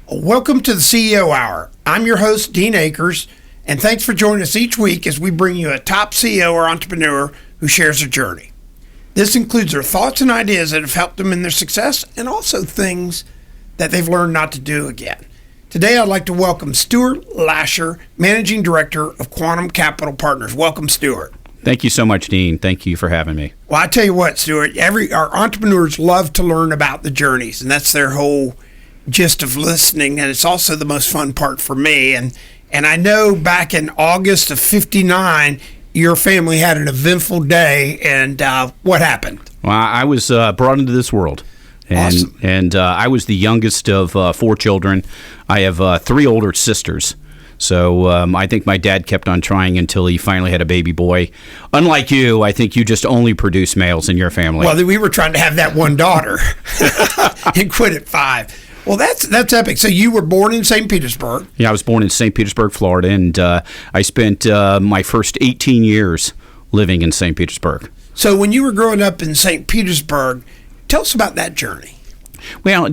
Welcome to the CEO Hour. I'm your host, Dean Akers, and thanks for joining us each week as we bring you a top CEO or entrepreneur who shares their journey. This includes their thoughts and ideas that have helped them in their success and also things that they've learned not to do again. Today, I'd like to welcome Stuart Lasher, Managing Director of Quantum Capital Partners. Welcome, Stewart. Thank you so much, Dean. Thank you for having me. Well, I tell you what, Stewart, our entrepreneurs love to learn about the journeys, and that's their whole gist of listening, and it's also the most fun part for me. And I know back in August of '59, your family had an eventful day, and what happened? Well, I was brought into this world, and Awesome. and I was the youngest of four children. I have three older sisters. So I think my dad kept on trying until he finally had a baby boy. Unlike you, I think you just only produce males in your family. Well, we were trying to have that one daughter and quit at 5. Well, that's epic. So you were born in St. Petersburg. Yeah, I was born in St. Petersburg, Florida, and I spent my first 18 years living in St. Petersburg. So when you were growing up in St. Petersburg, tell us about that journey. Well,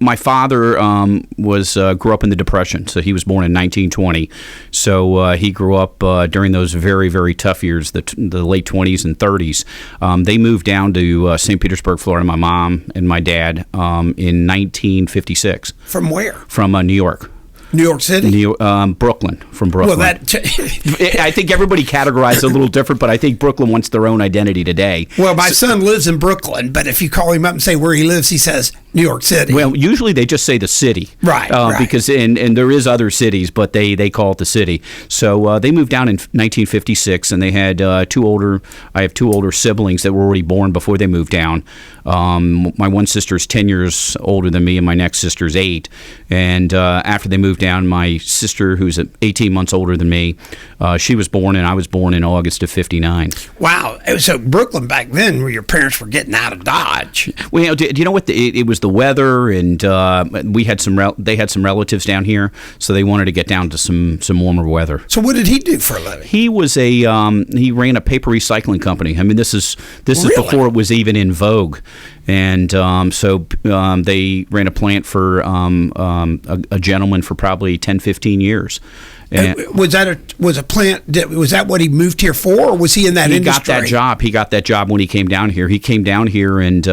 my father grew up in the Depression, so he was born in 1920. So he grew up during those very, very tough years, the late 20s and 30s. They moved down to St. Petersburg, Florida, my mom and my dad, in 1956. From where? From New York. New York City? Brooklyn, from Brooklyn. Well, I think everybody categorized it a little different, but I think Brooklyn wants their own identity today. Well, my son lives in Brooklyn, but if you call him up and say where he lives, he says New York City. Well, usually they just say the city. Right. Because and there is other cities, but they call it the city. So they moved down in 1956, and they had I have two older siblings that were already born before they moved down. My one sister is 10 years older than me, and my next sister is 8. And after they moved down, my sister, who's 18 months older than me, she was born, and I was born in August of '59. Wow. So Brooklyn back then, where your parents were getting out of Dodge. Well, do you know what? It was the weather, and they had some relatives down here, so they wanted to get down to some warmer weather. So what did he do for a living? He was he ran a paper recycling company. I mean, this is Really? before it was even in vogue. And so they ran a plant for a gentleman for probably 10, 15 years. And Was that what he moved here for, or was he in that industry? He got that job when he came down here. He came down here and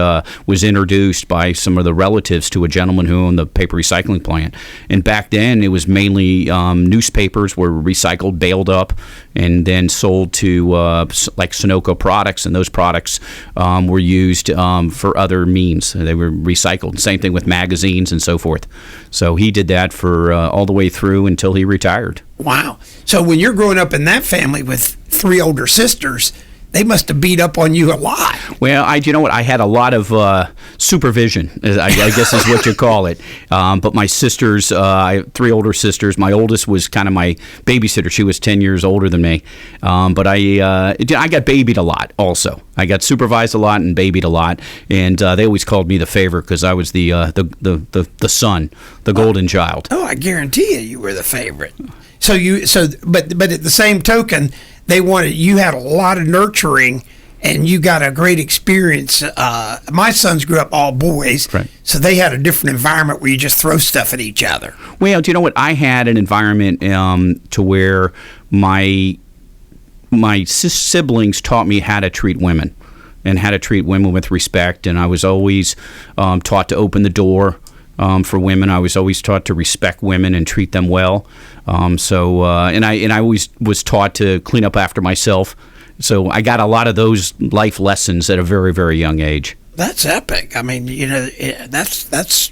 was introduced by some of the relatives to a gentleman who owned the paper recycling plant. And back then, it was mainly newspapers were recycled, baled up, and then sold to like Sunoco products. And those products were used for other means. They were recycled. Same thing with magazines and so forth. So he did that for all the way through until he retired. Wow. So when you're growing up in that family with 3 older sisters, they must have beat up on you a lot. Well, you know what? I had a lot of supervision, I guess is what you call it. But my sisters, I have 3 older sisters. My oldest was kind of my babysitter. She was 10 years older than me. But I got babied a lot also. I got supervised a lot and babied a lot. And they always called me the favorite because I was the son, the golden child. Oh, I guarantee you were the favorite. But at the same token, you had a lot of nurturing, and you got a great experience. My sons grew up all boys, right. So they had a different environment where you just throw stuff at each other. Well, do you know what? I had an environment to where my siblings taught me how to treat women and how to treat women with respect, and I was always taught to open the door for women. I was always taught to respect women and treat them well. And I always was taught to clean up after myself. So I got a lot of those life lessons at a very, very young age. That's epic. I mean, that's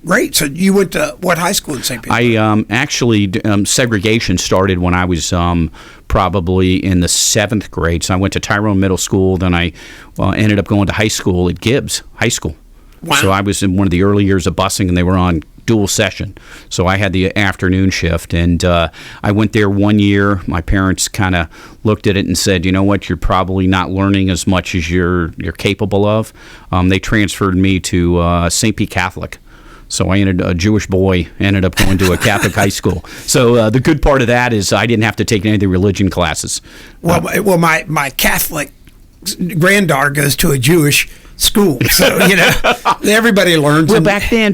great. So you went to what high school in St. Petersburg? Actually, segregation started when I was probably in the 7th grade. So I went to Tyrone Middle School. Then I ended up going to high school at Gibbs High School. Wow. So I was in one of the early years of busing, and they were on dual session. So I had the afternoon shift, and I went there one year. My parents kind of looked at it and said, you know what, you're probably not learning as much as you're capable of. They transferred me to St. Pete Catholic. So a Jewish boy ended up going to a Catholic high school. So the good part of that is I didn't have to take any of the religion classes. Well, my Catholic granddaughter goes to a Jewish school. So, everybody learns. Well, back then,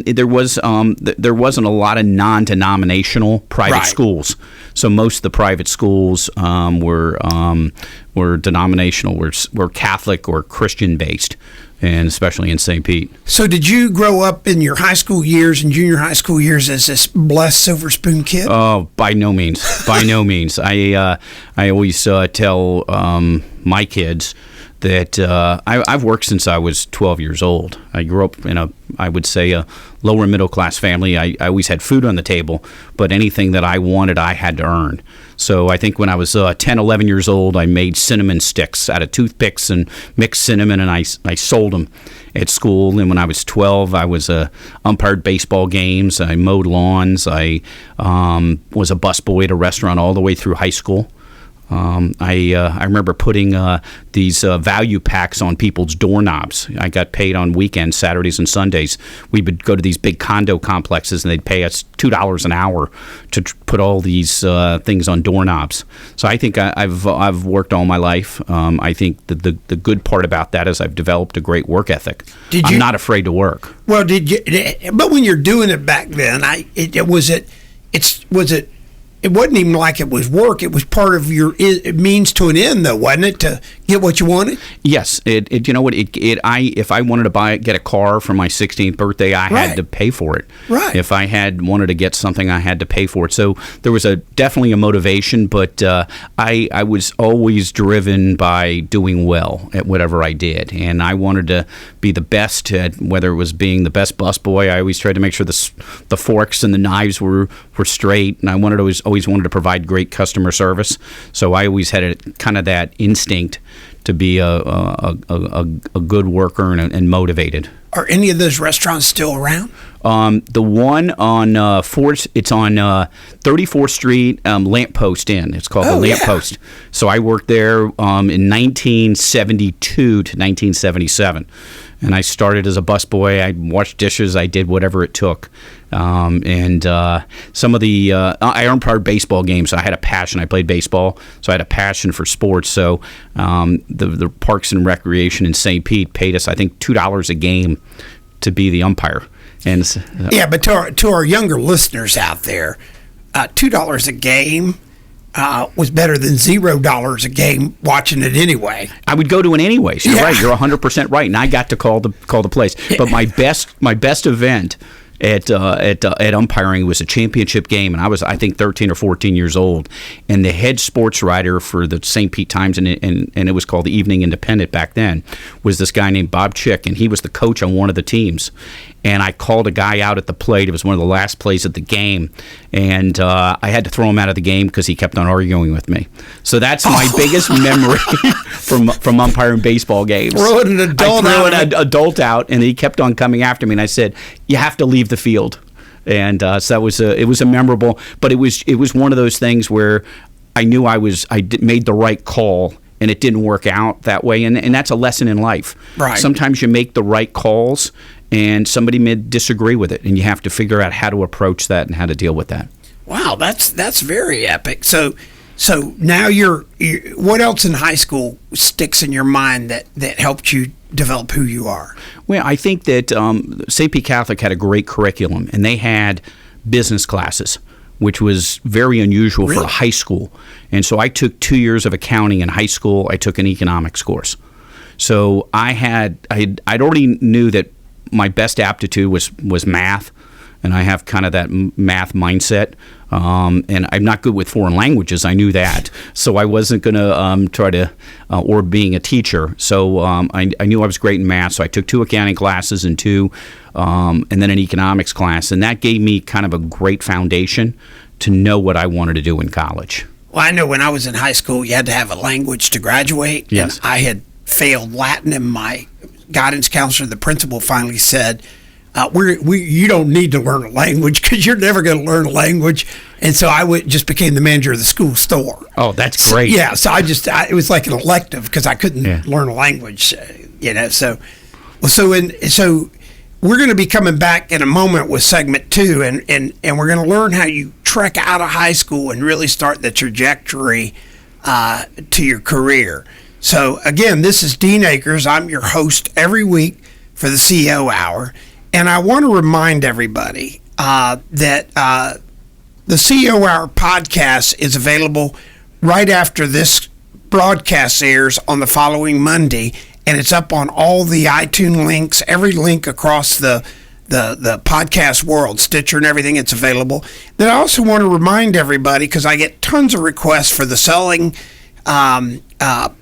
there wasn't a lot of non-denominational private schools. So most of the private schools were denominational, were Catholic or Christian based, and especially in St. Pete. So did you grow up in your high school years and junior high school years as this blessed silver spoon kid? Oh, by no means. By no means. I always tell my kids that I've worked since I was 12 years old. I grew up in I would say a lower middle class family. I always had food on the table, but anything that I wanted, I had to earn. So I think when I was 10, 11 years old, I made cinnamon sticks out of toothpicks and mixed cinnamon, and I sold them at school. And when I was 12, I was umpired baseball games. I mowed lawns. I was a busboy at a restaurant all the way through high school. I remember putting these value packs on people's doorknobs. I got paid on weekends, Saturdays and Sundays. We would go to these big condo complexes, and they'd pay us $2 an hour to put all these things on doorknobs. So I think I've worked all my life. I think the good part about that is I've developed a great work ethic. I'm not afraid to work. Well, did you? But when you're doing it back then, it wasn't even like it was work. It was part of your means to an end, though, wasn't it, to get what you wanted? Yes. You know what? If I wanted to get a car for my 16th birthday, I had to pay for it. Right. If I wanted to get something, I had to pay for it. So there was definitely a motivation, but I was always driven by doing well at whatever I did, and I wanted to be the best at whether it was being the best busboy. I always tried to make sure the forks and the knives were straight, and I always wanted to provide great customer service. So I always had kind of that instinct to be a good worker and motivated. Are any of those restaurants still around? The one on it's on 34th Street, Lamppost Inn. It's called the Lamppost. So I worked there in 1972 to 1977. And I started as a busboy. I washed dishes. I did whatever it took. And some of the I umpired baseball games. So I had a passion. I played baseball, so I had a passion for sports. So the Parks and Recreation in St. Pete paid us, I think, $2 a game to be the umpire. And but to our younger listeners out there, $2 a game was better than $0 a game watching it anyway. I would go to it anyways. You're right. You're 100% right. And I got to call the place. But my best event at umpiring was a championship game, and I was, I think, 13 or 14 years old. And the head sports writer for the St. Pete Times, and it was called the Evening Independent back then, was this guy named Bob Chick, and he was the coach on one of the teams. And I called a guy out at the plate. It was one of the last plays of the game, and I had to throw him out of the game because he kept on arguing with me. So that's my biggest memory from umpiring baseball games. Throwing an adult out, and he kept on coming after me. And I said, "You have to leave the field." And so it was a memorable, but it was one of those things where I knew I made the right call. And it didn't work out that way, and that's a lesson in life. Right. Sometimes you make the right calls, and somebody may disagree with it, and you have to figure out how to approach that and how to deal with that. Wow, that's very epic. So now you're what else in high school sticks in your mind that helped you develop who you are? Well, I think that St. Pete Catholic had a great curriculum, and they had business classes, which was very unusual for high school. And so I took 2 years of accounting in high school. I took an economics course. So I'd already knew that my best aptitude was math, and I have kind of that math mindset. And I'm not good with foreign languages. I knew that. So I wasn't going to try to, or being a teacher. So I knew I was great in math. So I took 2 accounting classes and then an economics class. And that gave me kind of a great foundation to know what I wanted to do in college. Well, I know when I was in high school, you had to have a language to graduate. Yes. And I had failed Latin, and my guidance counselor, the principal, finally said, you don't need to learn a language because you're never going to learn a language. And so I just became the manager of the school store. Oh, that's great. So it was like an elective because I couldn't learn a language, So we're going to be coming back in a moment with segment 2, and we're going to learn how you trek out of high school and really start the trajectory to your career. So, again, this is Dean Akers. I'm your host every week for the CEO Hour. And I want to remind everybody that the CEO Hour podcast is available right after this broadcast airs on the following Monday. And it's up on all the iTunes links, every link across the podcast world, Stitcher and everything, it's available. Then I also want to remind everybody, because I get tons of requests for the selling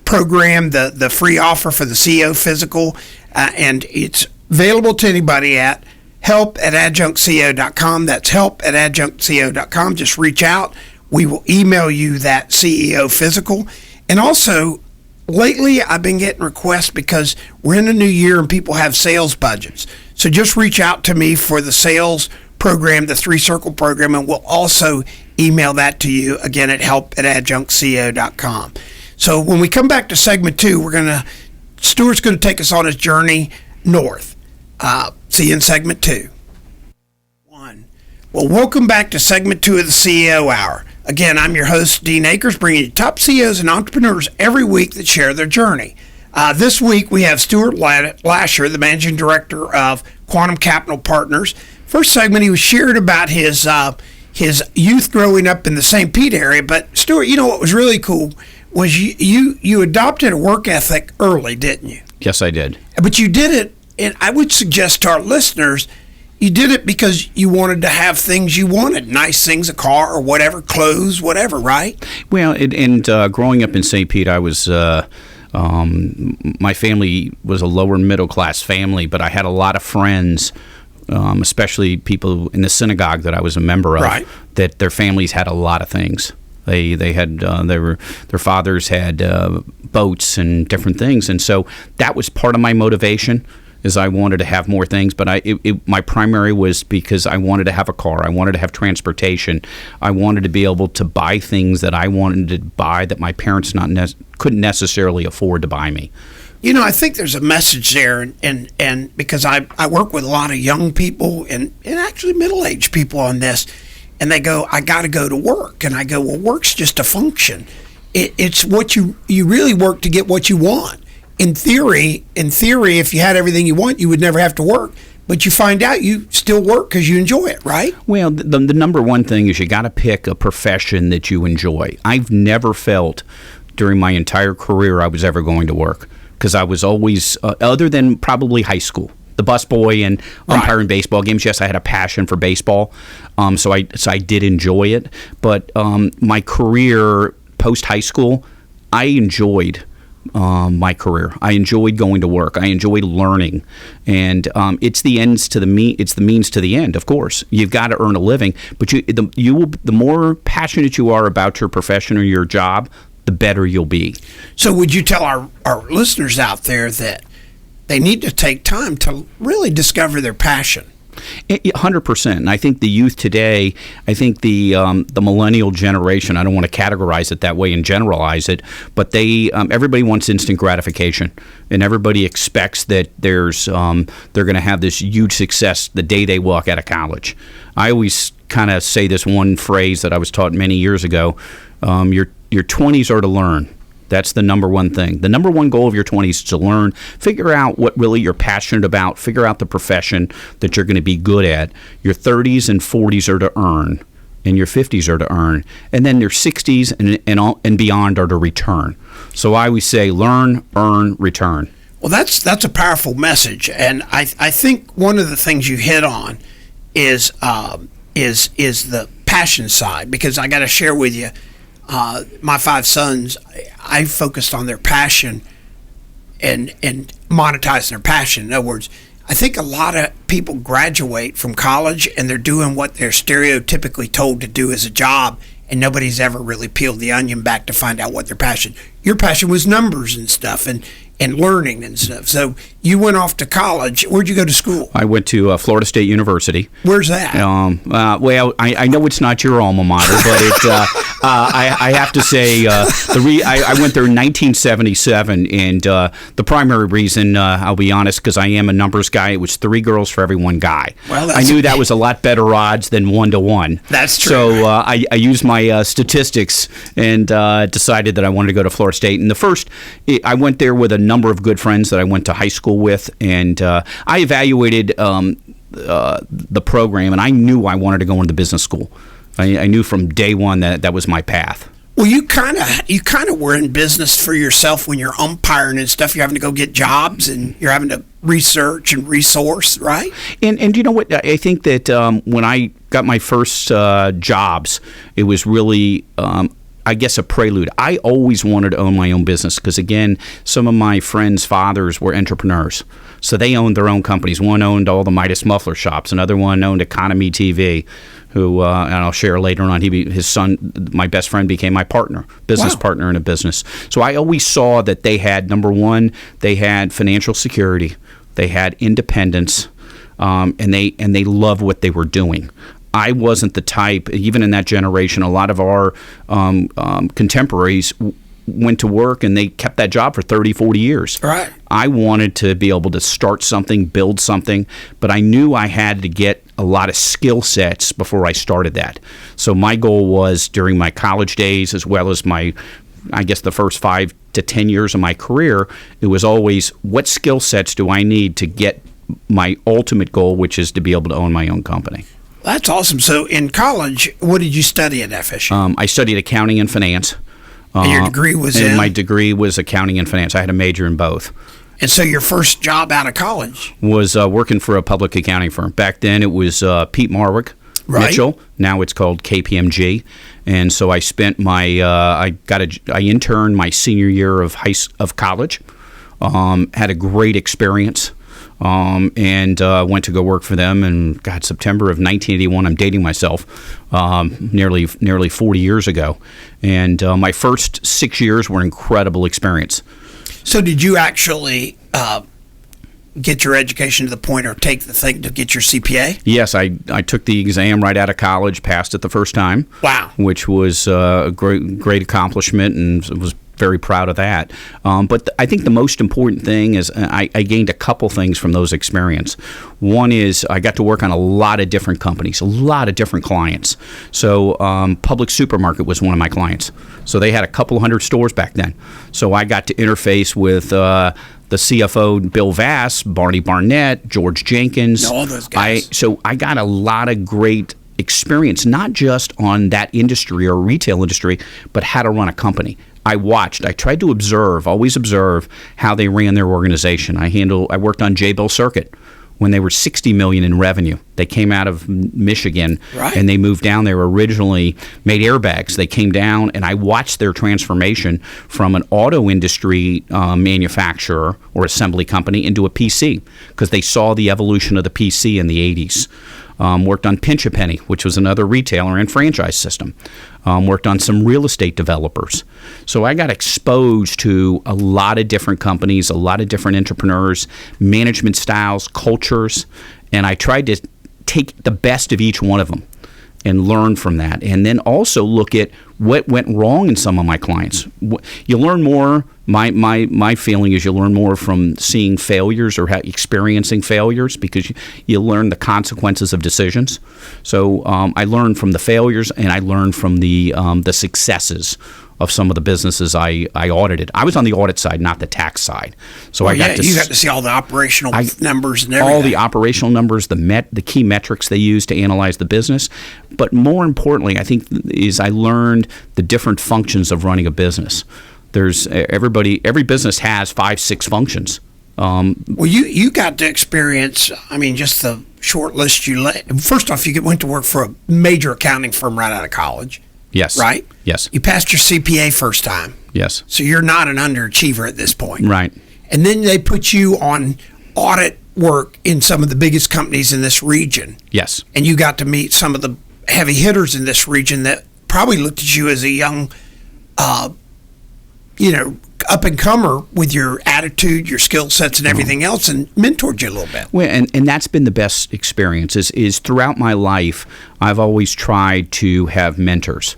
program, the free offer for the CEO Physical, and it's available to anybody at help@adjunctceo.com. That's help@adjunctceo.com. Just reach out. We will email you that CEO Physical. And also, lately I've been getting requests because we're in a new year and people have sales budgets. So just reach out to me for the sales program, the 3-Circle program, and we'll also email that to you, again, at help@adjunctceo.com. So when we come back to segment 2, Stuart's going to take us on his journey north. See you in segment 2. Well, welcome back to segment 2 of the CEO Hour. Again, I'm your host, Dean Akers, bringing you top CEOs and entrepreneurs every week that share their journey. This week, we have Stuart Lasher, the managing director of Quantum Capital Partners. First segment, he was sharing about his youth growing up in the St. Pete area. But Stuart, you know what was really cool was you adopted a work ethic early, didn't you? Yes, I did. But you did it, and I would suggest to our listeners, you did it because you wanted to have things you wanted, nice things, a car or whatever, clothes, whatever, right? Well, and growing up in St. Pete, I was my family was a lower middle class family, but I had a lot of friends, especially people in the synagogue that I was a member of, right, that their families had a lot of things. They had their fathers had boats and different things, and so that was part of my motivation. Is I wanted to have more things, but my primary was because I wanted to have a car. I wanted to have transportation. I wanted to be able to buy things that I wanted to buy that my parents couldn't necessarily afford to buy me. You know, I think there's a message there, and because I work with a lot of young people and actually middle-aged people on this, and they go, I got to go to work. And I go, well, work's just a function. It's what you really work to get what you want. In theory, if you had everything you want, you would never have to work. But you find out you still work because you enjoy it, right? Well, the number one thing is you got to pick a profession that you enjoy. I've never felt during my entire career I was ever going to work because I was always, other than probably high school, the busboy and umpiring baseball games. Yes, I had a passion for baseball, so I did enjoy it. But my career post high school, I enjoyed my career. I enjoyed going to work. I enjoyed learning, and it's the ends to the it's the means to the end. Of course, you've got to earn a living, but the more passionate you are about your profession or your job, the better you'll be. So, would you tell our listeners out there that they need to take time to really discover their passion? 100%. And I think the youth today, I think the millennial generation, I don't want to categorize it that way and generalize it, but everybody wants instant gratification, and everybody expects that they're going to have this huge success the day they walk out of college. I always kind of say this one phrase that I was taught many years ago: your 20s are to learn. That's the number one thing. The number one goal of your 20s is to learn, figure out what really you're passionate about, figure out the profession that you're going to be good at. Your 30s and 40s are to earn, and your 50s are to earn. And then your 60s and beyond are to return. So I always say learn, earn, return. Well, that's a powerful message. And I think one of the things you hit on is the passion side, because I got to share with you, my 5 sons, I focused on their passion and monetizing their passion. In other words, I think a lot of people graduate from college and they're doing what they're stereotypically told to do as a job, and nobody's ever really peeled the onion back to find out what their passion. Your passion was numbers and stuff and learning and stuff. So you went off to college. Where'd you go to school? I went to Florida State University. Where's that? Well, I know it's not your alma mater, but I have to say, I went there in 1977, and the primary reason, I'll be honest, because I am a numbers guy, it was 3 girls for every 1 guy. Well, I knew that was a lot better odds than 1-to-1. That's true. So I used my statistics and decided that I wanted to go to Florida State. And I went there with a number of good friends that I went to high school with, and I evaluated the program, and I knew I wanted to go into business school. I knew from day one that was my path. Well, you kind of were in business for yourself when you're umpiring and stuff. You're having to go get jobs, and you're having to research and resource, right? And you know what? I think that when I got my first jobs, it was really I guess a prelude. I always wanted to own my own business because, again, some of my friends' fathers were entrepreneurs. So they owned their own companies. One owned all the Midas muffler shops. Another one owned Economy TV, who, and I'll share later on, his son, my best friend, became my business partner in a business. So I always saw that they had, number one, they had financial security, they had independence, and they loved what they were doing. I wasn't the type, even in that generation, a lot of our contemporaries went to work and they kept that job for 30, 40 years. Right. I wanted to be able to start something, build something, but I knew I had to get a lot of skill sets before I started that. So my goal was during my college days, as well as I guess the first 5 to 10 years of my career, it was always, what skill sets do I need to get my ultimate goal, which is to be able to own my own company. That's awesome. So in college, what did you study at FSU? I studied accounting and finance. And your degree was in? My degree was accounting and finance. I had a major in both. And so your first job out of college? Was working for a public accounting firm. Back then it was Pete Marwick, right. Mitchell. Now it's called KPMG. And so I spent I interned my senior year of college. Had a great experience. And went to go work for them. And September of 1981, I'm dating myself, nearly 40 years ago. And my first 6 years were an incredible experience. So did you actually get your education to the point or take the thing to get your CPA? Yes, I took the exam right out of college, passed it the first time. Wow. Which was a great accomplishment, and was very proud of that. But I think the most important thing is I gained a couple things from those experiences. One is I got to work on a lot of different companies, a lot of different clients. So Public Supermarket was one of my clients. So they had a couple hundred stores back then. So I got to interface with the CFO, Bill Vass, Barney Barnett, George Jenkins. All those guys. So I got a lot of great experience, not just on that industry or retail industry, but how to run a company. I tried to always observe how they ran their organization. I worked on J-Bill Circuit when they were $60 million in revenue. They came out of Michigan, right. And they moved down there, originally made airbags. They came down, and I watched their transformation from an auto industry manufacturer or assembly company into a PC, because they saw the evolution of the PC in the 80s. Worked on Pinch a Penny, which was another retailer and franchise system. Worked on some real estate developers. So I got exposed to a lot of different companies, a lot of different entrepreneurs, management styles, cultures, and I tried to take the best of each one of them and learn from that. And then also look at what went wrong in some of my clients. You learn more. My feeling is you learn more from seeing failures or experiencing failures, because you learn the consequences of decisions. So I learned from the failures, and I learned from the successes of some of the businesses I audited. I was on the audit side, not the tax side. So you got to see all the operational numbers and everything. All the operational numbers, the key metrics they use to analyze the business. But more importantly, I think, is I learned the different functions of running a business. Every business has 5-6 functions. Well, you got to experience, just the short list you let. First off, you went to work for a major accounting firm right out of college. Yes. Right? Yes. You passed your CPA first time. Yes. So you're not an underachiever at this point. Right. And then they put you on audit work in some of the biggest companies in this region. Yes. And you got to meet some of the heavy hitters in this region that probably looked at you as a young, up-and-comer with your attitude, your skill sets, and everything else, and mentored you a little bit. Well, and that's been the best experience, is throughout my life, I've always tried to have mentors.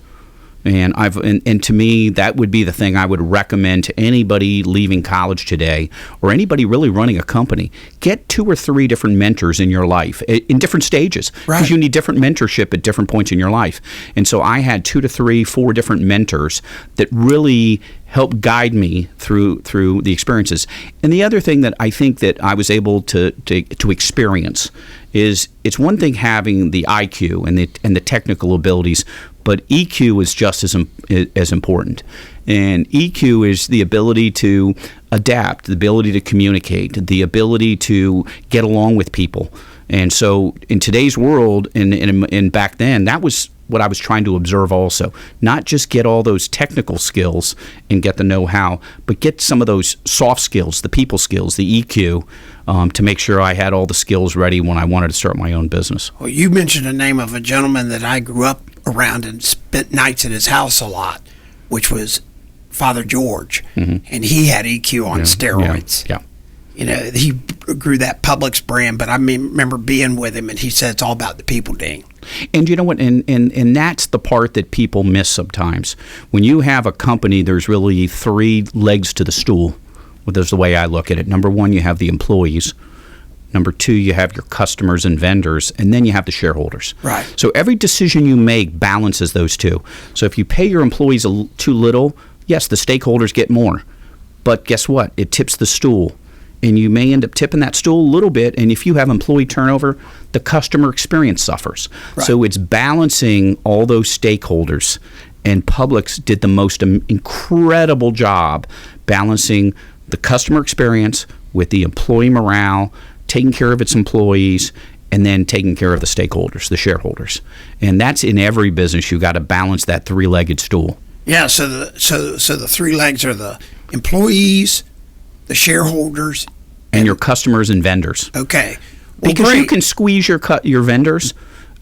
And to me, that would be the thing I would recommend to anybody leaving college today, or anybody really running a company. Get 2 or 3 different mentors in your life in different stages, because you need different mentorship at different points in your life. And so I had 2 to 3, 4 different mentors that really helped guide me through the experiences. And the other thing that I think that I was able to experience is, it's one thing having the IQ and the technical abilities, but EQ is just as important. And EQ is the ability to adapt, the ability to communicate, the ability to get along with people. And so in today's world, and back then, that was what I was trying to observe also. Not just get all those technical skills and get the know-how, but get some of those soft skills, the people skills, the EQ, to make sure I had all the skills ready when I wanted to start my own business. Well, you mentioned the name of a gentleman that I grew up around and spent nights at his house a lot, which was Father George. And he had EQ on steroids. Yeah. You know, he grew that Publix brand, but I remember being with him, and he said it's all about the people, Dean. And you know what? And that's the part that people miss sometimes. When you have a company, there's really 3 legs to the stool. Well, that's the way I look at it. Number 1, you have the employees. Number 2, you have your customers and vendors, and then you have the shareholders. Right. So every decision you make balances those 2. So if you pay your employees too little, yes, the stakeholders get more. But guess what? It tips the stool. And you may end up tipping that stool a little bit, and if you have employee turnover, the customer experience suffers. Right. So it's balancing all those stakeholders, and Publix did the most incredible job balancing the customer experience with the employee morale, taking care of its employees, and then taking care of the stakeholders, the shareholders. And that's in every business. You got to balance that 3-legged stool. Yeah, so the 3 legs are the employees, the shareholders, and your customers and vendors. Okay. Well, because great. you can squeeze your vendors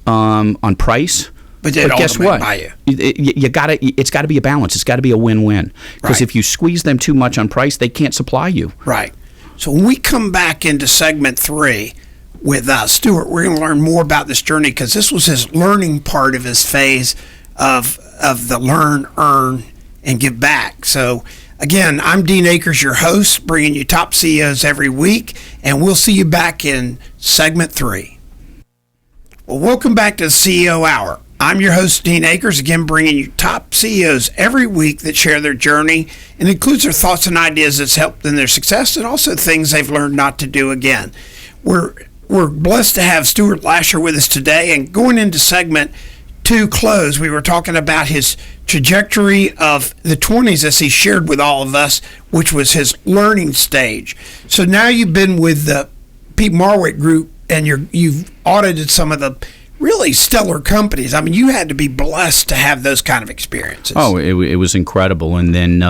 on price, but guess what? Buy It's got to be a balance. It's got to be a win-win. Because if you squeeze them too much on price, they can't supply you. Right. So when we come back into segment 3 with Stewart, we're going to learn more about this journey, because this was his learning part of his phase of the learn, earn, and give back. So again, I'm Dean Akers, your host, bringing you top CEOs every week, and we'll see you back in segment 3. Well, welcome back to the CEO Hour. I'm your host, Dean Akers, again bringing you top CEOs every week that share their journey and includes their thoughts and ideas that's helped in their success, and also things they've learned not to do again. We're blessed to have Stuart Lasher with us today, and going into segment 2 close, we were talking about his trajectory of the 20s as he shared with all of us, which was his learning stage. So now you've been with the Pete Marwick Group, and you've audited some of the really stellar companies. I mean, you had to be blessed to have those kind of experiences. Oh, it was incredible. And then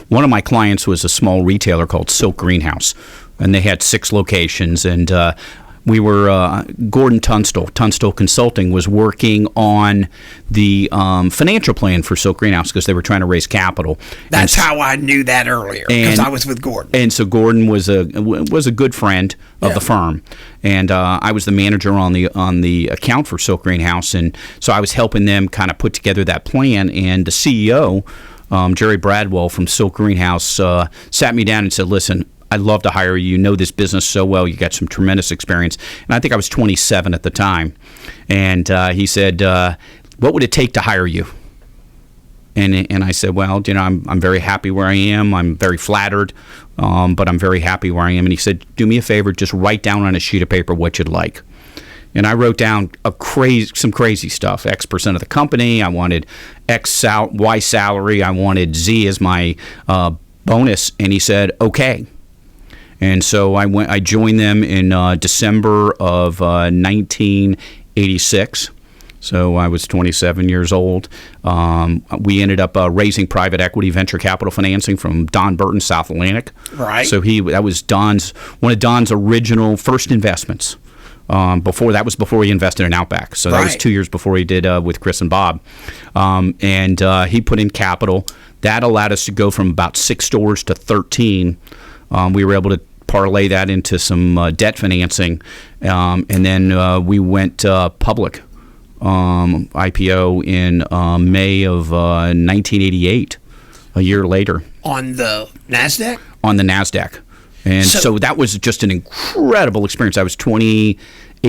one of my clients was a small retailer called Silk Greenhouse, and they had 6 locations, and we were Gordon Tunstall Consulting was working on the financial plan for Silk Greenhouse, because they were trying to raise capital. That's how I knew that earlier, because I was with Gordon. And so Gordon was a good friend of the firm, and I was the manager on the account for Silk Greenhouse, and so I was helping them kind of put together that plan. And the CEO, Jerry Bradwell from Silk Greenhouse, sat me down and said, "Listen, I'd love to hire you. You know this business so well. You got some tremendous experience." And I think I was 27 at the time. And he said, "What would it take to hire you?" And I said, "Well, you know, I'm very happy where I am. I'm very flattered, but I'm very happy where I am." And he said, "Do me a favor, just write down on a sheet of paper what you'd like." And I wrote down some crazy stuff. X% of the company. I wanted Y salary. I wanted Z as my bonus. And he said, "Okay." And so I joined them in December of 1986. So I was 27 years old. We ended up raising private equity venture capital financing from Don Burton, South Atlantic. Right. So that was one of Don's original first investments. Before he invested in Outback. So that was 2 years before he did with Chris and Bob. And he put in capital. That allowed us to go from about 6 stores to 13. We were able to parlay that into some debt financing, and then we went public IPO in May of 1988, a year later. On the NASDAQ? On the NASDAQ. And so that was just an incredible experience. I was 28,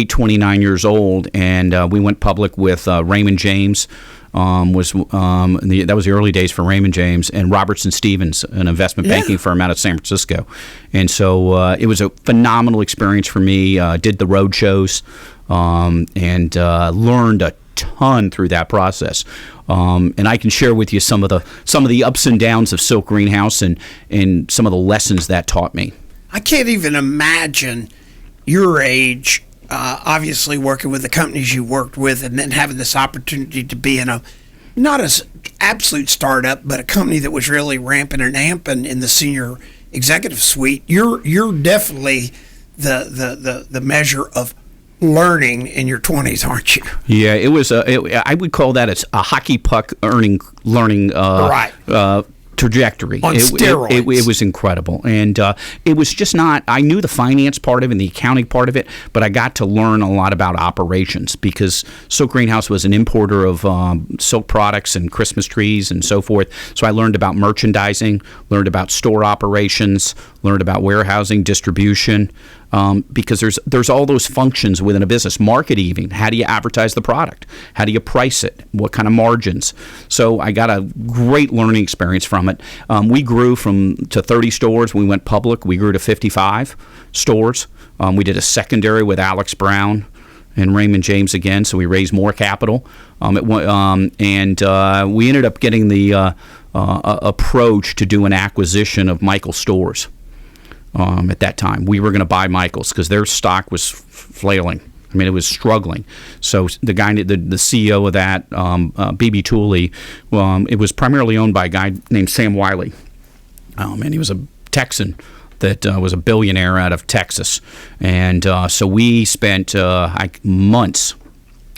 29 years old, and we went public with Raymond James. That was the early days for Raymond James, and Robertson Stevens, an investment banking firm out of San Francisco. And so it was a phenomenal experience for me. Did the road shows and learned a ton through that process. And I can share with you some of the ups and downs of Silk Greenhouse and some of the lessons that taught me. I can't even imagine your age, obviously working with the companies you worked with, and then having this opportunity to be in not an absolute startup, but a company that was really ramping and amping in the senior executive suite. You're definitely the measure of learning in your 20s, aren't you? Yeah, it was. I would call that a hockey puck learning trajectory. On steroids. It was incredible. And it was just not, I knew the finance part of it and the accounting part of it, but I got to learn a lot about operations because Silk Greenhouse was an importer of silk products and Christmas trees and so forth. So I learned about merchandising, learned about store operations, learned about warehousing, distribution, because there's all those functions within a business. Market even. How do you advertise the product? How do you price it? What kind of margins? So I got a great learning experience from it. We grew to 30 stores. We went public. We grew to 55 stores. We did a secondary with Alex Brown and Raymond James again, so we raised more capital. And we ended up getting the approach to do an acquisition of Michael's stores. At that time, we were going to buy Michael's because their stock was flailing. I mean, it was struggling. So the guy, the CEO of that, B.B. Tooley, it was primarily owned by a guy named Sam Wiley, and he was a Texan that was a billionaire out of Texas. And so we spent months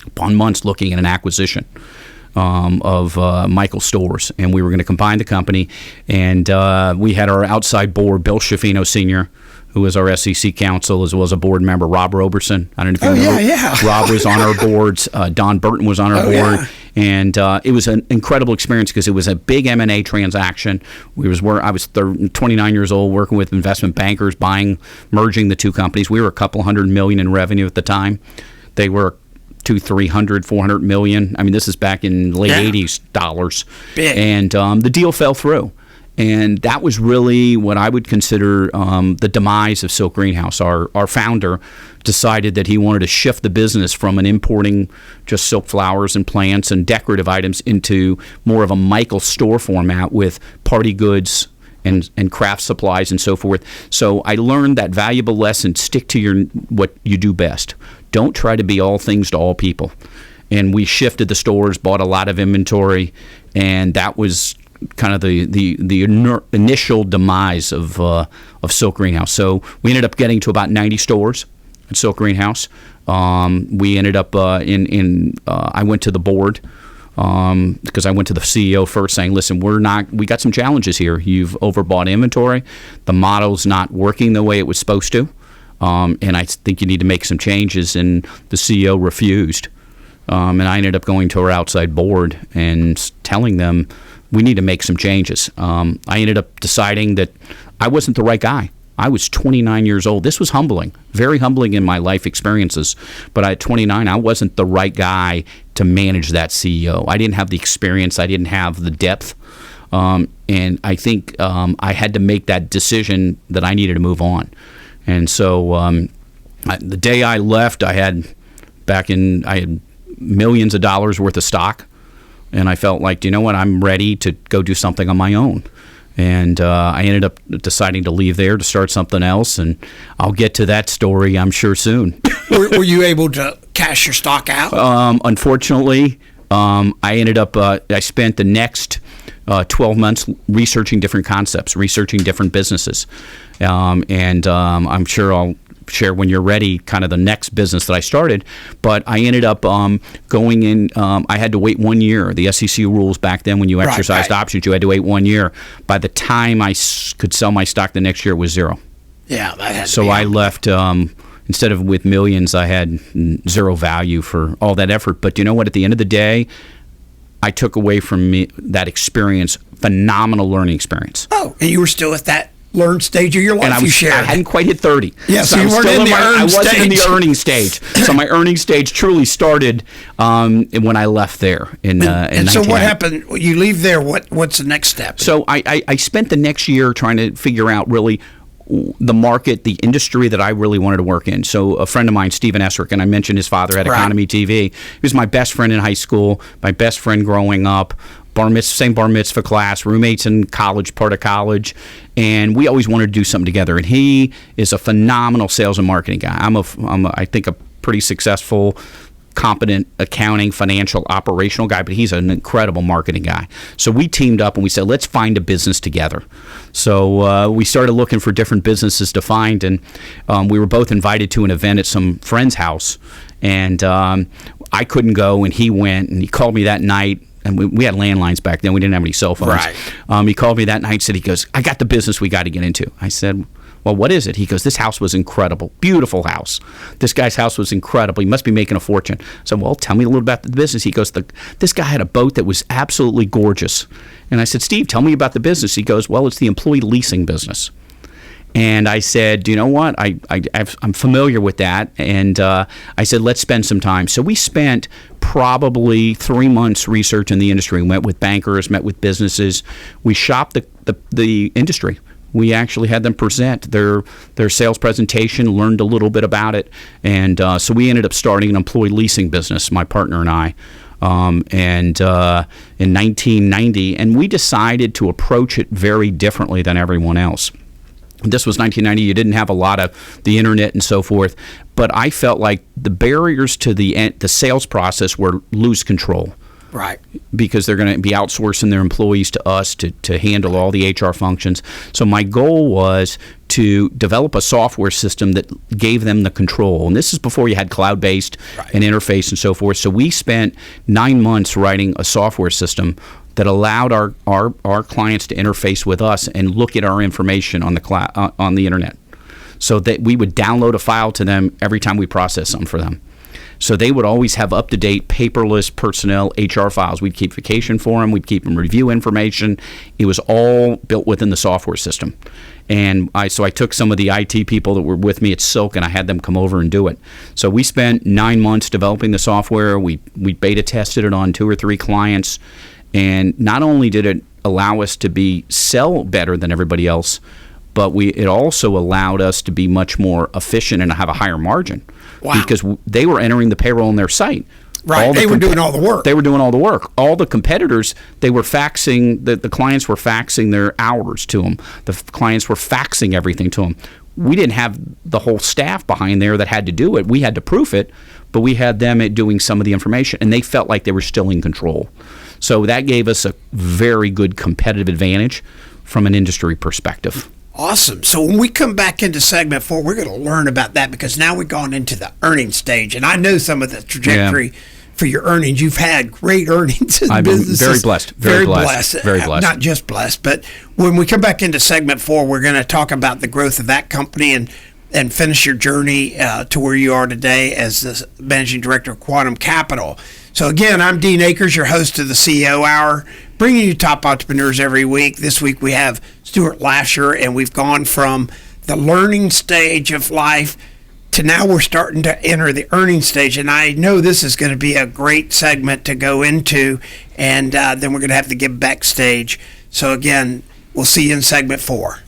upon months looking at an acquisition of Michael's stores, and we were going to combine the company. And we had our outside board, Bill Schifino Sr., who was our SEC counsel, as well as a board member, Rob Roberson. I don't know if you remember. Yeah. Rob was on our boards. Don Burton was on our board. Yeah. And it was an incredible experience because it was a big M&A transaction. I was 29 years old, working with investment bankers, merging the two companies. We were a couple $100 million in revenue at the time. They were $300-400 million. I mean, this is back in late 80s dollars. Big. And the deal fell through. And that was really what I would consider the demise of Silk Greenhouse. Our founder decided that he wanted to shift the business from importing just silk flowers and plants and decorative items into more of a Michael's store format with party goods and craft supplies and so forth. So I learned that valuable lesson: stick to what you do best. Don't try to be all things to all people. And we shifted the stores, bought a lot of inventory, and that was kind of the initial demise of Silk Greenhouse. So we ended up getting to about 90 stores at Silk Greenhouse. We ended up I went to the board because I went to the CEO first, saying, "Listen, we got some challenges here. You've overbought inventory. The model's not working the way it was supposed to, and I think you need to make some changes." And the CEO refused, and I ended up going to our outside board and telling them, we need to make some changes. I ended up deciding that I wasn't the right guy. I was 29 years old. This was humbling, very humbling in my life experiences. But at 29, I wasn't the right guy to manage that CEO. I didn't have the experience. I didn't have the depth. And I think I had to make that decision that I needed to move on. And so the day I left, I had millions of dollars worth of stock. And I felt like, you know what, I'm ready to go do something on my own. And I ended up deciding to leave there to start something else. And I'll get to that story, I'm sure, soon. Were you able to cash your stock out? Unfortunately, I ended up, I spent the next 12 months researching different concepts, researching different businesses. And I'm sure I'll share when you're ready kind of the next business that I started. But I ended up going in. I had to wait 1 year. The SEC rules back then, when you exercised options, you had to wait 1 year. By the time I could sell my stock the next year, it was zero. Yeah, that had to So be I left Instead of with millions, I had zero value for all that effort. But you know what? At the end of the day, I took away from me that experience, phenomenal learning experience. Oh, and you were still at that learn stage of your life. And I hadn't quite hit 30. Yeah, so you weren't in the earning stage. I wasn't in the earning stage. So my earning stage truly started when I left there in and so what happened? You leave there. What's the next step? So I spent the next year trying to figure out really the market, the industry that I really wanted to work in. So a friend of mine, Stephen Esrick, and I mentioned his father had Economy TV. He was my best friend in high school, my best friend growing up. Same bar mitzvah class, roommates in college, part of college, and we always wanted to do something together. And he is a phenomenal sales and marketing guy. I think a pretty successful, competent accounting, financial, operational guy, but he's an incredible marketing guy. So we teamed up and we said, let's find a business together. So we started looking for different businesses to find, and we were both invited to an event at some friend's house, and I couldn't go, and he went, and he called me that night. And we had landlines back then. We didn't have any cell phones. Right. He called me that night and said, he goes, I got the business we got to get into. I said, well, what is it? He goes, this house was incredible. Beautiful house. This guy's house was incredible. He must be making a fortune. I said, well, tell me a little about the business. He goes, this guy had a boat that was absolutely gorgeous. And I said, Steve, tell me about the business. He goes, well, it's the employee leasing business. And I said, you know what? I'm familiar with that. And I said, let's spend some time. So we spent probably 3 months researching the industry. We met with bankers, met with businesses. We shopped the industry. We actually had them present their sales presentation, learned a little bit about it. And so we ended up starting an employee leasing business, my partner and I. In 1990. And we decided to approach it very differently than everyone else. This was 1990. You didn't have a lot of the internet and so forth, but I felt like the barriers to the sales process were lose control. Right. Because they're going to be outsourcing their employees to us to handle all the HR functions. So my goal was to develop a software system that gave them the control. And this is before you had cloud-based and interface and so forth. So we spent 9 months writing a software system that allowed our clients to interface with us and look at our information on the on the internet, so that we would download a file to them every time we process something for them. So they would always have up-to-date, paperless personnel HR files. We'd keep vacation for them. We'd keep them review information. It was all built within the software system. And I took some of the IT people that were with me at Silk, and I had them come over and do it. So we spent 9 months developing the software. We beta tested it on 2 or 3 clients. And not only did it allow us to sell better than everybody else, but it also allowed us to be much more efficient and have a higher margin. Wow. Because they were entering the payroll on their site. Right. They were doing all the work. They were doing all the work. All the competitors, they were faxing, the clients were faxing their hours to them. The clients were faxing everything to them. We didn't have the whole staff behind there that had to do it. We had to proof it, but we had them doing some of the information, and they felt like they were still in control. So that gave us a very good competitive advantage from an industry perspective. Awesome. So when we come back into segment 4, we're going to learn about that, because now we've gone into the earnings stage, and I know some of the trajectory for your earnings. You've had great earnings in I've businesses. Been very blessed. Very blessed. Very blessed. Not just blessed, but when we come back into segment 4, we're going to talk about the growth of that company and finish your journey to where you are today as the managing director of Quantum Capital. So again, I'm Dean Akers, your host of the CEO Hour, bringing you top entrepreneurs every week. This week we have Stuart Lasher, and we've gone from the learning stage of life to now we're starting to enter the earning stage. And I know this is going to be a great segment to go into, and then we're going to have to get backstage. So again, we'll see you in segment 4.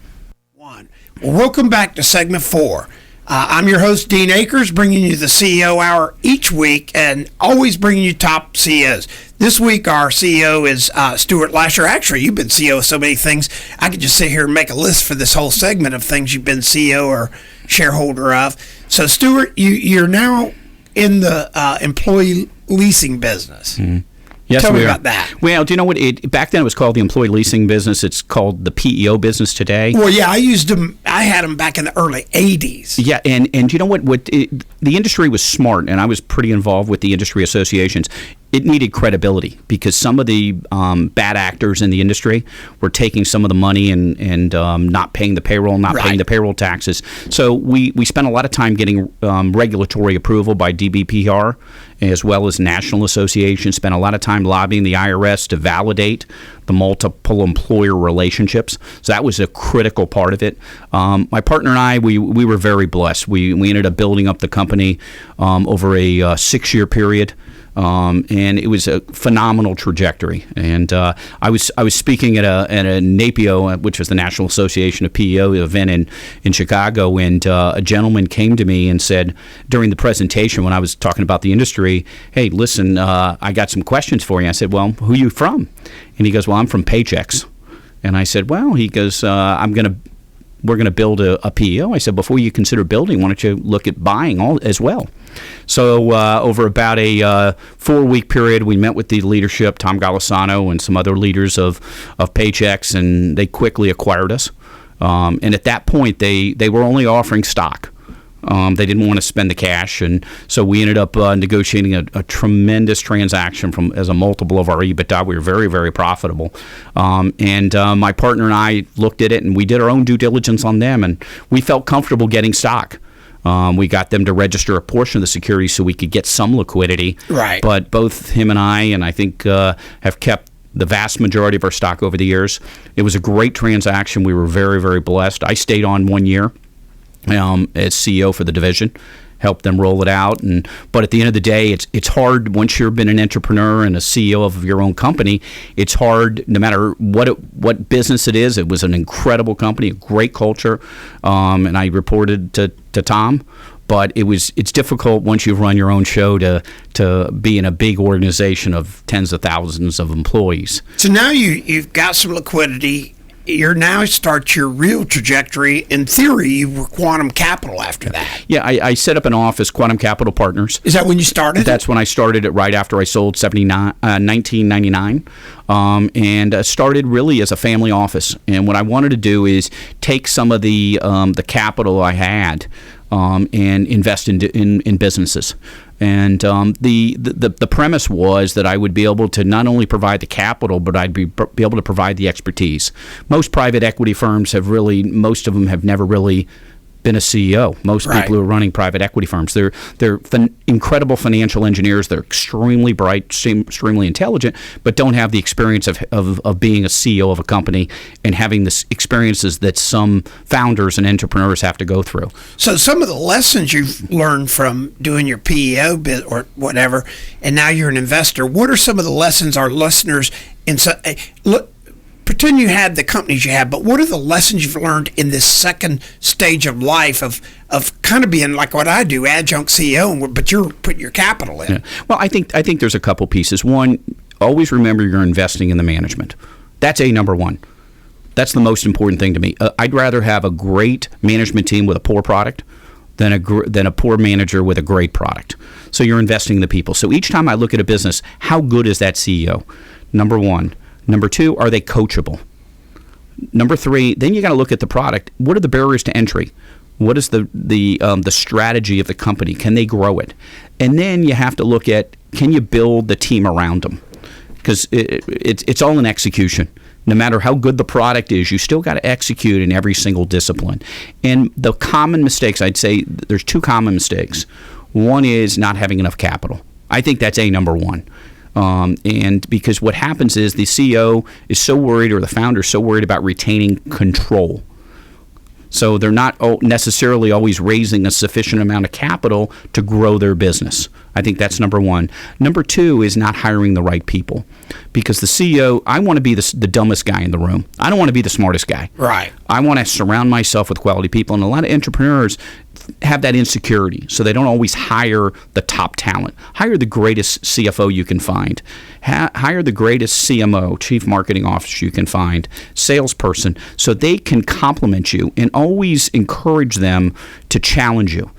Well, welcome back to segment 4. I'm your host, Dean Akers, bringing you the CEO Hour each week and always bringing you top CEOs. This week, our CEO is Stuart Lasher. Actually, you've been CEO of so many things. I could just sit here and make a list for this whole segment of things you've been CEO or shareholder of. So, Stuart, you're now in the employee leasing business. Mm-hmm. Yes, Tell me about that. Well, do you know what? Back then it was called the employee leasing business. It's called the PEO business today. Well, yeah, I used them. I had them back in the early 80s. Yeah, and you know what? The industry was smart, and I was pretty involved with the industry associations. it needed credibility because some of the bad actors in the industry were taking some of the money and not paying the payroll, not paying the payroll taxes. So we spent a lot of time getting regulatory approval by DBPR as well as National Association, spent a lot of time lobbying the IRS to validate the multiple employer relationships. So that was a critical part of it. My partner and I, we were very blessed. We ended up building up the company over a 6-year period. And it was a phenomenal trajectory. And I was speaking at a NAPIO, which was the National Association of PEO event in Chicago, and a gentleman came to me and said during the presentation when I was talking about the industry, "Hey, listen, I got some questions for you." I said, "Well, who are you from?" And he goes, "Well, I'm from Paychex." And I said, "Well," he goes, we're going to build a PEO. I said, "Before you consider building, why don't you look at buying all as well?" So over about a 4-week period, we met with the leadership, Tom Golisano and some other leaders of Paychex, and they quickly acquired us. And at that point, they were only offering stock. They didn't want to spend the cash, and so we ended up negotiating a tremendous transaction as a multiple of our EBITDA. We were very, very profitable. And my partner and I looked at it, and we did our own due diligence on them, and we felt comfortable getting stock. We got them to register a portion of the security so we could get some liquidity. Right. But both him and I think, have kept the vast majority of our stock over the years. It was a great transaction. We were very, very blessed. I stayed on 1 year. As CEO for the division, helped them roll it out. But at the end of the day, it's hard once you've been an entrepreneur and a CEO of your own company. It's hard no matter what business it is. It was an incredible company, a great culture, and I reported to Tom. But it's difficult once you've run your own show to be in a big organization of tens of thousands of employees. So now you've got some liquidity. You're now start your real trajectory. In theory, you were Quantum Capital after that. Yeah, I set up an office, Quantum Capital Partners. Is that when you started? That's when I started it, right after I sold 1999, and started really as a family office. And what I wanted to do is take some of the capital I had and invest in businesses. And the premise was that I would be able to not only provide the capital, but I'd be able to provide the expertise. Most private equity firms most of them have never really been a CEO. Most people who are running private equity firms, they're incredible financial engineers. They're extremely bright, extremely intelligent, but don't have the experience of being a CEO of a company and having the experiences that some founders and entrepreneurs have to go through. So some of the lessons you've learned from doing your PEO bit or whatever, and now you're an investor, what are some of the lessons our listeners pretend you had the companies you have, but what are the lessons you've learned in this second stage of life of kind of being like what I do, adjunct CEO, but you're putting your capital in? Yeah. Well, I think there's a couple pieces. One, always remember you're investing in the management. That's number one. That's the most important thing to me. I'd rather have a great management team with a poor product than a poor manager with a great product. So you're investing in the people. So each time I look at a business, how good is that CEO? Number one. Number two, are they coachable? Number three, then you got to look at the product. What are the barriers to entry? What is the strategy of the company? Can they grow it? And then you have to look at, can you build the team around them? Because it's all in execution. No matter how good the product is, you still got to execute in every single discipline. And the common mistakes, I'd say there's two common mistakes. One is not having enough capital. I think that's number one. And because what happens is the CEO is so worried, or the founder is so worried about retaining control. So they're not necessarily always raising a sufficient amount of capital to grow their business. I think that's number one. Number two is not hiring the right people. Because the CEO, I want to be the dumbest guy in the room. I don't want to be the smartest guy. Right. I want to surround myself with quality people. And a lot of entrepreneurs have that insecurity, so they don't always hire the top talent. Hire the greatest CFO you can find. Hire the greatest CMO, Chief Marketing Officer you can find, salesperson, so they can complement you, and always encourage them to challenge you.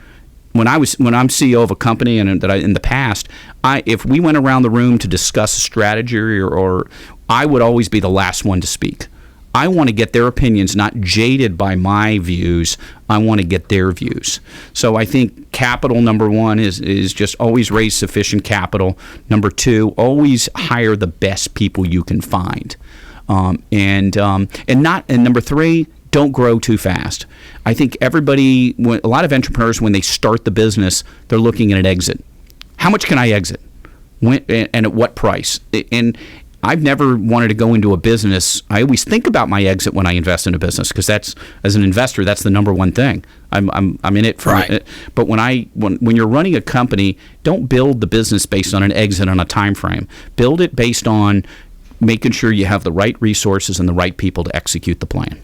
When I'm CEO of a company, and in the past, if we went around the room to discuss a strategy, or I would always be the last one to speak. I want to get their opinions, not jaded by my views. I want to get their views. So I think capital, number one, is just always raise sufficient capital. Number two, always hire the best people you can find. And number three, don't grow too fast. I think a lot of entrepreneurs, when they start the business, they're looking at an exit. How much can I exit? When, and at what price? And I've never wanted to go into a business. I always think about my exit when I invest in a business, because that's, as an investor, that's the number one thing. I'm in it for it. But when you're running a company, don't build the business based on an exit on a time frame. Build it based on making sure you have the right resources and the right people to execute the plan.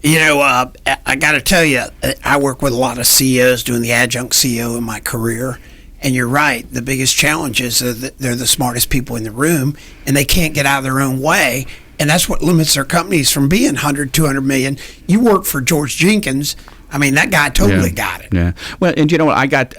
You know, I got to tell you, I work with a lot of CEOs doing the adjunct CEO in my career. And you're right. The biggest challenge is that they're the smartest people in the room, and they can't get out of their own way. And that's what limits their companies from being 100, 200 million. You work for George Jenkins. I mean, that guy totally got it. Yeah. Well, and you know what? I got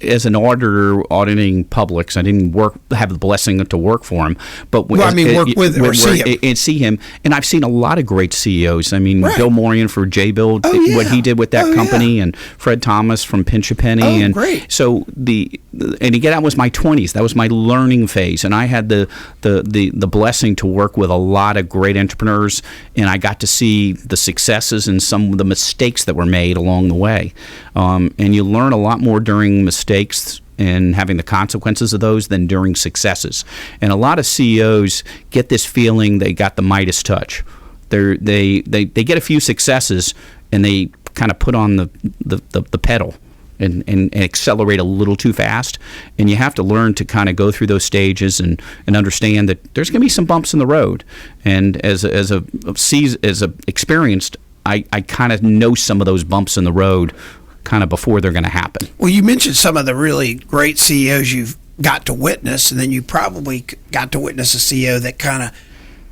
as an auditor auditing Publix. I didn't have the blessing to work for him, but work with him or see him. And I've seen a lot of great CEOs. I mean, Bill Morian for J-Bill, what he did with that company, and Fred Thomas from Pinch a Penny. And great. So that was my 20s. That was my learning phase, and I had the blessing to work with a lot of great entrepreneurs, and I got to see the successes and some of the mistakes that were made along the way. And you learn a lot more during mistakes and having the consequences of those than during successes. And a lot of CEOs get this feeling they got the Midas touch. They get a few successes and they kind of put on the pedal and accelerate a little too fast. And you have to learn to kind of go through those stages and understand that there's going to be some bumps in the road. And as a experienced, I kind of know some of those bumps in the road kind of before they're going to happen. Well, you mentioned some of the really great CEOs you've got to witness, and then you probably got to witness a CEO that kind of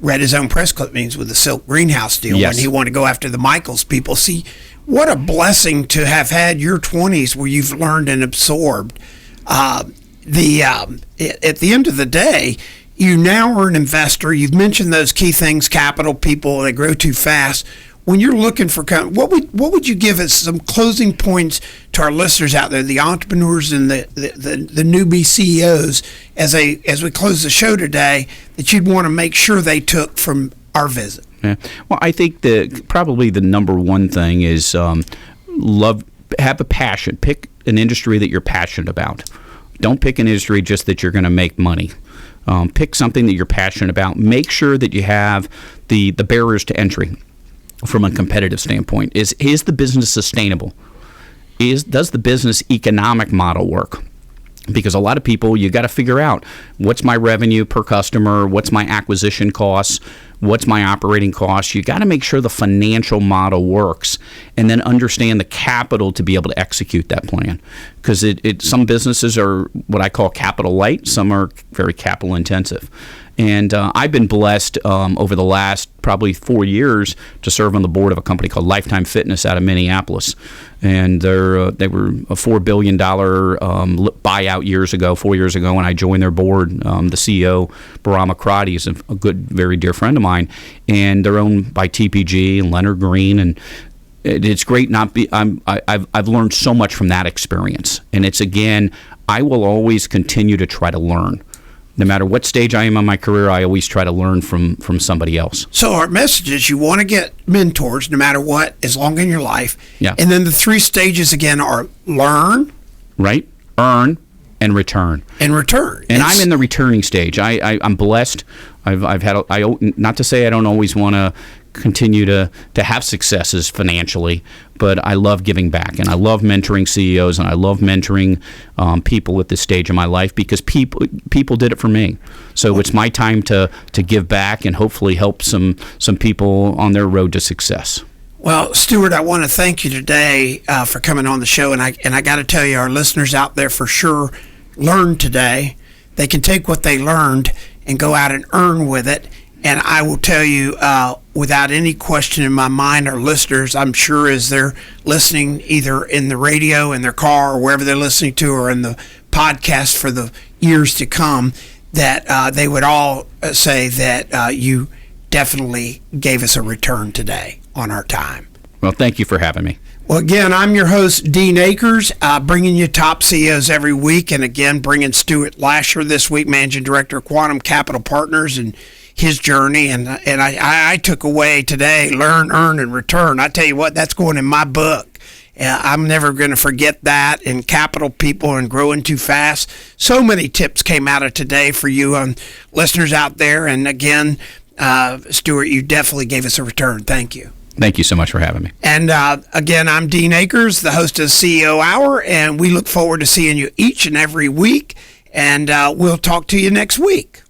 read his own press clippings with the Silk Greenhouse deal when he wanted to go after the Michaels people. See, what a blessing to have had your 20s where you've learned and absorbed. At the end of the day, you now are an investor. You've mentioned those key things: capital, people, they grow too fast. When you're looking for, what would you give as some closing points to our listeners out there, the entrepreneurs and the newbie CEOs, as we close the show today, that you'd want to make sure they took from our visit? Yeah. Well, I think probably the number one thing is have a passion. Pick an industry that you're passionate about. Don't pick an industry just that you're going to make money. Pick something that you're passionate about. Make sure that you have the barriers to entry. From a competitive standpoint, is the business sustainable? Does the business economic model work? Because a lot of people, you got to figure out what's my revenue per customer, what's my acquisition costs, what's my operating costs. You got to make sure the financial model works, and then understand the capital to be able to execute that plan. Because some businesses are what I call capital light, some are very capital intensive. And I've been blessed over the last probably 4 years to serve on the board of a company called Lifetime Fitness out of Minneapolis. And they were a $4 billion buyout 4 years ago, when I joined their board. The CEO, Bahram Akradi, is a good, very dear friend of mine. And they're owned by TPG and Leonard Green. And it's great I've learned so much from that experience. And it's, again, I will always continue to try to learn. No matter what stage I am in my career, I always try to learn from somebody else. So our message is you want to get mentors no matter what, as long in your life. Yeah. And then the 3 stages again are learn, right, earn, and return. And I'm in the returning stage. I'm blessed. I've had not to say I don't always want to continue to have successes financially, but I love giving back, and I love mentoring CEOs, and I love mentoring people at this stage of my life, because people did it for me. So it's my time to give back and hopefully help some people on their road to success. Well, Stewart, I want to thank you today for coming on the show, and I got to tell you, our listeners out there for sure learned today. They can take what they learned and go out and earn with it. And I will tell you, without any question in my mind, our listeners, I'm sure as they're listening either in the radio, in their car, or wherever they're listening to, or in the podcast for the years to come, that they would all say that you definitely gave us a return today on our time. Well, thank you for having me. Well, again, I'm your host, Dean Akers, bringing you top CEOs every week. And again, bringing Stuart Lasher this week, Managing Director of Quantum Capital Partners, and his journey. And I took away today, learn, earn, and return. I tell you what, that's going in my book. I'm never going to forget that. And capital people and growing too fast. So many tips came out of today for you listeners out there. And again, Stuart, you definitely gave us a return. Thank you. Thank you so much for having me. And again, I'm Dean Akers, the host of CEO Hour, and we look forward to seeing you each and every week. And we'll talk to you next week.